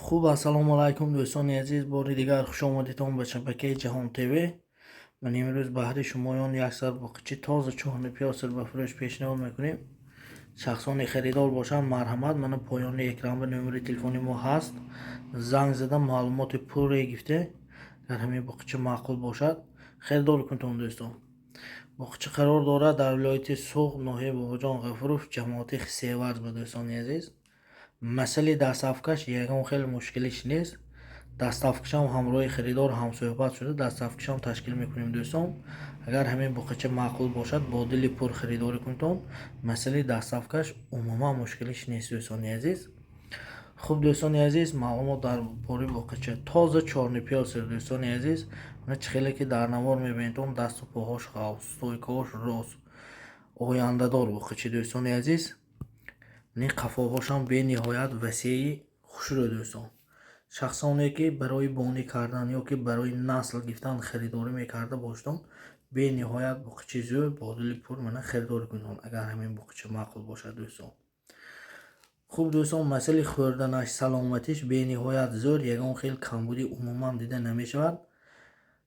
خوب السلام علیکم دوستان عزیز، باری دیگر خوش آمدیدتان به شبکه جهان تیوی. من امروز بهره شمایان یک سر باقچه تازه چهارن پیاز به فروش پیشنهاد میکنیم. شخصان خریدار باشند مرحمت، من پایان اکران به نمره تلفنی ما هست. زنگ زدم معلومات پوری گفته در همین باقچه معقول باشد خریدار کنتون دوستان. باقچه قرار دارد در ولایت سوق ناحیه باباجان غفروف جماعت خسیورز به دوستان عزیز. مسئله دستافکش یکم خیلی مشکلش نیست. دستافکش هم همراه خریدار هم صحبت شده، دستافکش هم تشکیل میکنیم دوستان. اگر همین باقچه معقول باشد با دل پر خریدار کنتون، مسئله دستافکش عموما مشکلش نیست دوستان عزیز. خوب دوستان عزیز، معلومات در باره باقچه تازه چهارن پیاز دوستان عزیز. من خیلی که در نوار میبینید دست و پاهاش خاص، ستویکاش راست، آینده دار باقچه دوستان عزیز. این قفاهاش هم به نهایت وسیع خوشرو دوستان. شخصانی که برای بانی کردن یا که برای نسل گرفتن خریداری میکرده باشند به نهایت باقچه زور با دل پر من خریداری کنند اگر همین باقچه معقول باشد دوستان. خوب دوستان، مسئله خوردنش سلامتیش به نهایت زور، یگان خیلی کمبودی عموما دیده نمیشود.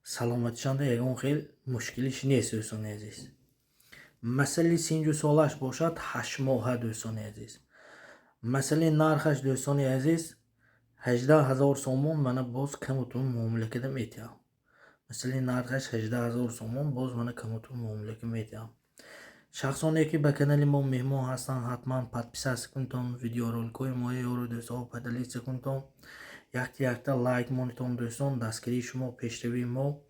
سلامتیش هم یگان خیلی مشکلیش نیست دوستان عزیز. مسئله سنج سالش باشد 8 ماه دوستان عزیز. مسئله نرخش دوستان عزیز 18,000 سومون من باز کمتون معامله کده میتیم. مسئله نرخش 18,000 سومون باز من کمتون معامله کده میتیم. شخصانی که به کانال ما مهمان هستن حتما پادپیس کنتون، ویدیو رولکوی ما یارو دوستا پدلیت کنتون، یک لایک مونتون دوستان. دستگیری شما پیشروی ما